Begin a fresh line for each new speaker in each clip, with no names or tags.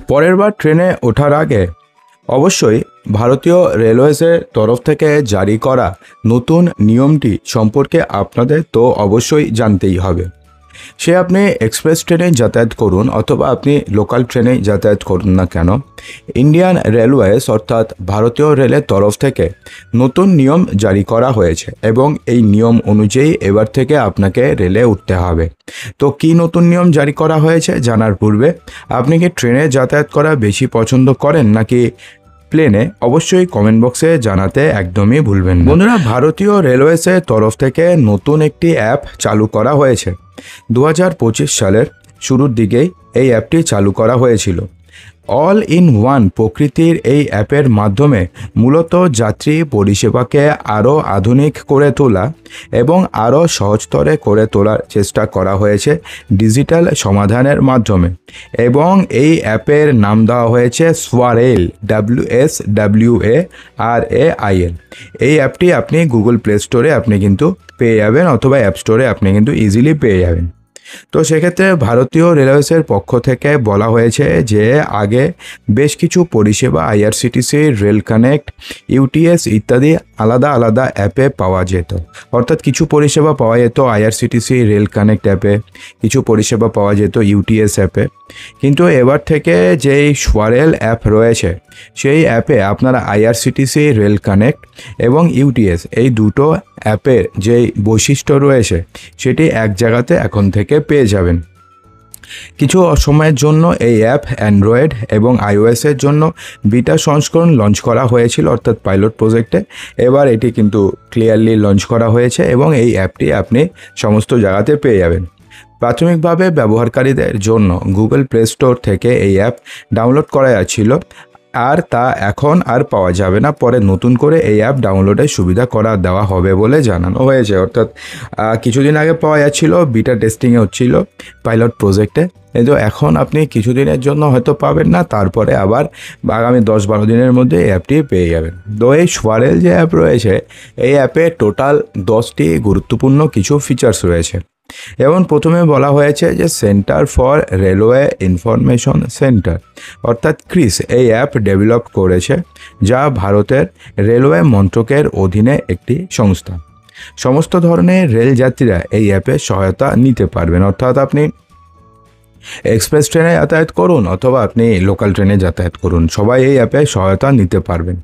পরের বার ট্রেনে ওঠার আগে অবশ্যই ভারতীয় রেলওয়েজের তরফ থেকে জারি করা নতুন নিয়মটি সম্পর্কে আপনাদের তো অবশ্যই জানতেই হবে। সে আপনি এক্সপ্রেস ট্রেনে যাতায়াত করুন অথবা আপনি লোকাল ট্রেনে যাতায়াত করুন না কেন, ইন্ডিয়ান রেলওয়েজ অর্থাৎ ভারতীয় রেলের তরফ থেকে নতুন নিয়ম জারি করা হয়েছে এবং এই নিয়ম অনুযায়ী এবার থেকে আপনাকে রেলে উঠতে হবে। তো কী নতুন নিয়ম জারি করা হয়েছে জানার পূর্বে আপনি কি ট্রেনে যাতায়াত করা বেশি পছন্দ করেন নাকি প্লেনে, অবশ্যই কমেন্ট বক্সে জানাতে একদমই ভুলবেন না। বন্ধুরা, ভারতীয় রেলওয়েজের তরফ থেকে নতুন একটি অ্যাপ চালু করা হয়েছে। 2025 সালের শুরুর দিকেই এই অ্যাপটি চালু করা হয়েছিল। অল ইন ওয়ান প্রকৃতির এই অ্যাপের মাধ্যমে মূলত যাত্রী পরিষেবাকে আরও আধুনিক করে তোলা এবং আরও সহজতরে করে তোলার চেষ্টা করা হয়েছে ডিজিটাল সমাধানের মাধ্যমে, এবং এই অ্যাপের নাম দেওয়া হয়েছে সোয়ারেল, SWARAIL। এই অ্যাপটি আপনি গুগল প্লে স্টোরে আপনি কিন্তু পেয়ে যাবেন অথবা অ্যাপ স্টোরে আপনি কিন্তু ইজিলি পেয়ে যাবেন। তো সেক্ষেত্রে ভারতীয় রেলওয়েজের পক্ষ থেকে বলা হয়েছে যে আগে বেশ কিছু পরিষেবা IRCTC, রেল কানেক্ট, UTS ইত্যাদি আলাদা আলাদা অ্যাপে পাওয়া যেত। অর্থাৎ কিছু পরিষেবা পাওয়া যেত IRCTC রেল কানেক্ট অ্যাপে, কিছু পরিষেবা পাওয়া যেত UTS অ্যাপে। কিন্তু এবার থেকে যেই সোয়ারেল অ্যাপ রয়েছে সেই অ্যাপে আপনারা IRCTC রেল কানেক্ট এবং UTS এই দুটো অ্যাপের যেই বৈশিষ্ট্য রয়েছে সেটি এক জায়গাতে এখন থেকে পেয়ে যাবেন। কিছু সময়ের জন্য এই অ্যাপ অ্যান্ড্রয়েড এবং iOS-এর জন্য বিটা সংস্করণ লঞ্চ করা হয়েছিল অর্থাৎ পাইলট প্রজেক্টে। এবার এটি কিন্তু ক্লিয়ারলি লঞ্চ করা হয়েছে এবং এই অ্যাপটি আপনি সমস্ত জায়গাতে পেয়ে যাবেন। প্রাথমিকভাবে ব্যবহারকারীদের জন্য গুগল প্লে স্টোর থেকে এই অ্যাপ ডাউনলোড করা যাচ্ছিল, আর তা এখন আর পাওয়া যাবে না। পরে নতুন করে এই অ্যাপ ডাউনলোডের সুবিধা করা দেওয়া হবে বলে জানানো হয়েছে। অর্থাৎ কিছুদিন আগে পাওয়া যাচ্ছিল, বিটা টেস্টিংয়ে হচ্ছিল পাইলট প্রজেক্টে, কিন্তু এখন আপনি কিছুদিনের জন্য হয়তো পাবেন না, তারপরে আবার আগামী 10-12 দিনের মধ্যে এই অ্যাপটি পেয়ে যাবেন। তো এই সোয়ারেল যে অ্যাপ রয়েছে এই অ্যাপে টোটাল 10টি গুরুত্বপূর্ণ কিছু ফিচার্স রয়েছে। এবং প্রথমে বলা হয়েছে যে centre for railway information centre অর্থাৎ ক্রিস এই অ্যাপ ডেভেলপ করেছে, যা ভারতের রেলওয়ে মন্ত্রকের অধীনে একটি সংস্থা। সমস্ত ধরনের রেলযাত্রীরা এই অ্যাপের সহায়তা নিতে পারবেন। অর্থাৎ আপনি এক্সপ্রেস ট্রেনে যাতায়াত করুন অথবা আপনি লোকাল ট্রেনে যাতায়াত করুন, সবাই এই অ্যাপের সহায়তা নিতে পারবেন।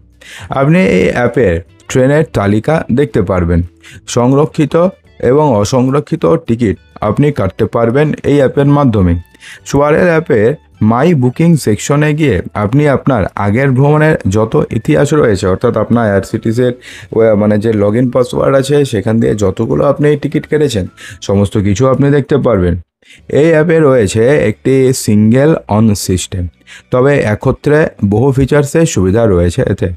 আপনি এই অ্যাপের ট্রেনের তালিকা দেখতে পারবেন, সংরক্ষিত এবং অসংরক্ষিত টিকিট আপনি কাটতে পারবেন এই অ্যাপের মাধ্যমে। সোয়ারেল অ্যাপের মাই বুকিং সেকশনে গিয়ে আপনি আপনার আগের ভ্রমণের যত ইতিহাস রয়েছে, অর্থাৎ আপনার IRCTC-র মানে যে লগ ইন পাসওয়ার্ড আছে সেখান দিয়ে যতগুলো আপনি টিকিট কেটেছেন সমস্ত কিছু আপনি দেখতে পারবেন। এই অ্যাপে রয়েছে একটি সিঙ্গেল অন সিস্টেম, তবে একত্রে বহু ফিচার্সের সুবিধা রয়েছে এতে।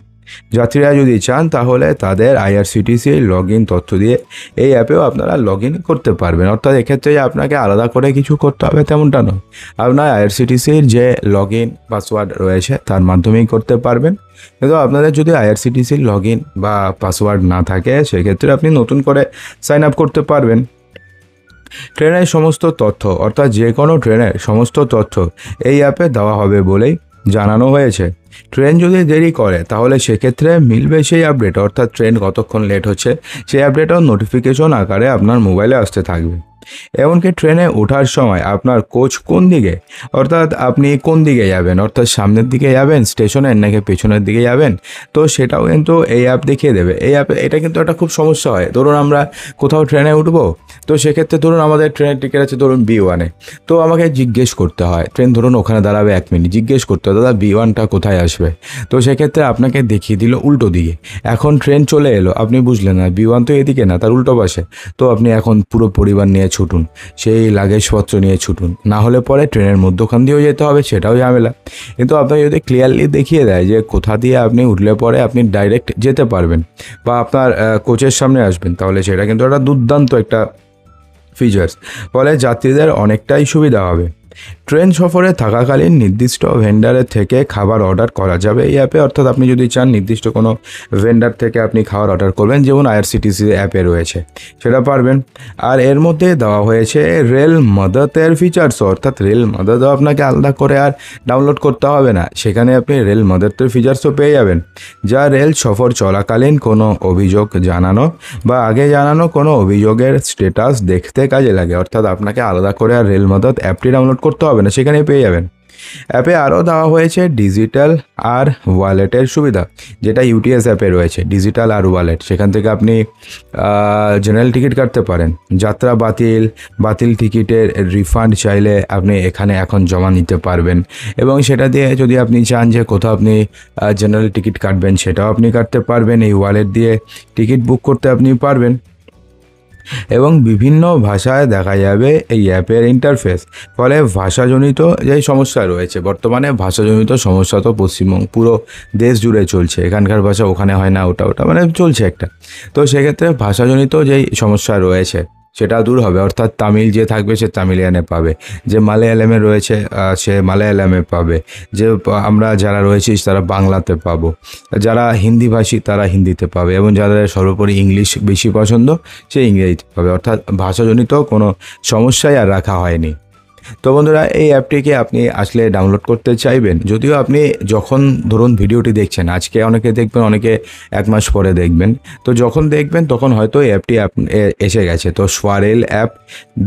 যাত্রীরা যদি চান তাহলে তাদের IRCTC লগ ইন তথ্য দিয়ে এই অ্যাপেও আপনারা লগ ইন করতে পারবেন। অর্থাৎ এক্ষেত্রে যে আপনাকে আলাদা করে কিছু করতে হবে তেমনটা নয়, আপনার IRCTC-র যে লগ ইন পাসওয়ার্ড রয়েছে তার মাধ্যমেই করতে পারবেন। কিন্তু আপনাদের যদি IRCTC-র লগ ইন বা পাসওয়ার্ড না থাকে সেক্ষেত্রে আপনি নতুন করে সাইন আপ করতে পারবেন। ট্রেনের সমস্ত তথ্য অর্থাৎ যে কোনো ট্রেনের সমস্ত তথ্য এই অ্যাপে দেওয়া হবে বলেই জানানো হয়েছে। ট্রেন যদি দেরি করে তাহলে সেক্ষেত্রে মিলবে সেই আপডেট, অর্থাৎ ট্রেন কতক্ষণ লেট হচ্ছে সেই আপডেটও নোটিফিকেশন আকারে আপনার মোবাইলে আসতে থাকবে। এমনকি ট্রেনে ওঠার সময় আপনার কোচ কোন দিকে, অর্থাৎ আপনি কোন দিকে যাবেন, অর্থাৎ সামনের দিকে যাবেন স্টেশনের নাকি পেছনের দিকে যাবেন, তো সেটাও কিন্তু এই অ্যাপ দেখিয়ে দেবে। এই অ্যাপে এটা কিন্তু একটা খুব সমস্যা হয়। ধরুন আমরা কোথাও ট্রেনে উঠবো, তো সেক্ষেত্রে ধরুন আমাদের ট্রেনের টিকিট আছে ধরুন B1-এ, তো আমাকে জিজ্ঞেস করতে হয়, ট্রেন ধরুন ওখানে দাঁড়াবে 1 মিনিট, জিজ্ঞেস করতে হয় দাদা B1টা কোথায় আসবে। তো সেক্ষেত্রে আপনাকে দেখিয়ে দিল উল্টো দিকে। এখন ট্রেন চলে এলো, আপনি বুঝলেন না B1 তো এদিকে না, তার উল্টো পাশে। তো আপনি এখন পুরো পরিবার নিয়ে ছুটুন, সেই লাগেজপত্র নিয়ে ছুটুন, না হলে পরে ট্রেনের মধ্যখান দিয়েও যেতে হবে, সেটাও ঝামেলা। কিন্তু আপনাকে যদি ক্লিয়ারলি দেখিয়ে দেয় যে কোথা দিয়ে আপনি উঠলে পরে আপনি ডাইরেক্ট যেতে পারবেন বা আপনার কোচের সামনে আসবেন, তাহলে সেটা কিন্তু একটা দুর্দান্ত একটা ফিচার্স, ফলে যাত্রীদের অনেকটাই সুবিধা হবে। ট্রেন সফরে থাকাকালীন নির্দিষ্ট ভেন্ডারের থেকে খাবার অর্ডার করা যাবে এই অ্যাপে। অর্থাৎ আপনি যদি চান নির্দিষ্ট কোনো ভেন্ডার থেকে আপনি খাবার অর্ডার করবেন, যেমন আইআরসিটিসি অ্যাপে রয়েছে, সেটা পারবেন। আর এর মধ্যে দেওয়া হয়েছে রেল মদতের ফিচার্স, অর্থাৎ রেল মদতও আপনাকে আলাদা করে আর ডাউনলোড করতে হবে না, সেখানে আপনি রেল মদতের ফিচার্সও পেয়ে যাবেন, যা রেল সফর চলাকালীন কোনো অভিযোগ জানানো বা আগে জানানো কোনো অভিযোগের স্ট্যাটাস দেখতে কাজে লাগে। অর্থাৎ আপনাকে আলাদা করে আর রেল মদত অ্যাপটি ডাউনলোড করতে হবে না, সেখানে পেয়ে যাবেন। অ্যাপে আরও দেওয়া হয়েছে ডিজিটাল আর ওয়ালেটের সুবিধা, যেটা ইউটিএস অ্যাপে রয়েছে, ডিজিটাল আর ওয়ালেট। সেখান থেকে আপনি জেনারেল টিকিট কাটতে পারেন, যাত্রা বাতিল টিকিটের রিফান্ড চাইলে আপনি এখানে এখন জমা নিতে পারবেন, এবং সেটা দিয়ে যদি আপনি চান যে কোথাও আপনি জেনারেল টিকিট কাটবেন, সেটাও আপনি কাটতে পারবেন। এই ওয়ালেট দিয়ে টিকিট বুক করতে আপনি পারবেন, এবং বিভিন্ন ভাষায় দেখা যাবে এই অ্যাপের ইন্টারফেস। ফলে ভাষাজনিত যে সমস্যা রয়েছে, বর্তমানে ভাষাজনিত সমস্যা তো পশ্চিমবঙ্গ পুরো দেশ জুড়ে চলছে, এখানকার ভাষা ওখানে হয় না, ওটা মানে চলছে একটা। তো সেক্ষেত্রে ভাষাজনিত যেই সমস্যা রয়েছে সেটা দূর হবে। অর্থাৎ তামিল যে থাকবে সে তামিলিয়ানে পাবে, যে মালায়ালামে রয়েছে সে মালায়ালামে পাবে, যে আমরা যারা রয়েছি তারা বাংলাতে পাবো, যারা হিন্দিভাষী তারা হিন্দিতে পাবে, এবং যাদের সর্বোপরি ইংলিশ বেশি পছন্দ সে ইংরেজিতে পাবে। অর্থাৎ ভাষাজনিত কোনো সমস্যাই আর রাখা হয়নি। তো বন্ধুরা, এই অ্যাপটিকে আপনি আসলে ডাউনলোড করতে চাইবেন, যদিও আপনি যখন ধরুন ভিডিওটি দেখছেন, আজকে অনেকে দেখবেন, অনেকে 1 মাস পরে দেখবেন, তো যখন দেখবেন তখন হয়তো এই অ্যাপটি এসে গেছে। তো সোয়ারেল অ্যাপ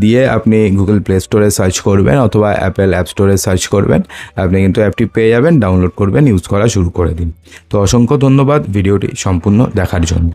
দিয়ে আপনি গুগল প্লে স্টোরে সার্চ করবেন অথবা অ্যাপেল অ্যাপ স্টোরে সার্চ করবেন, আপনি কিন্তু অ্যাপটি পেয়ে যাবেন, ডাউনলোড করবেন, ইউজ করা শুরু করে দিন। তো অসংখ্য ধন্যবাদ ভিডিওটি সম্পূর্ণ দেখার জন্য।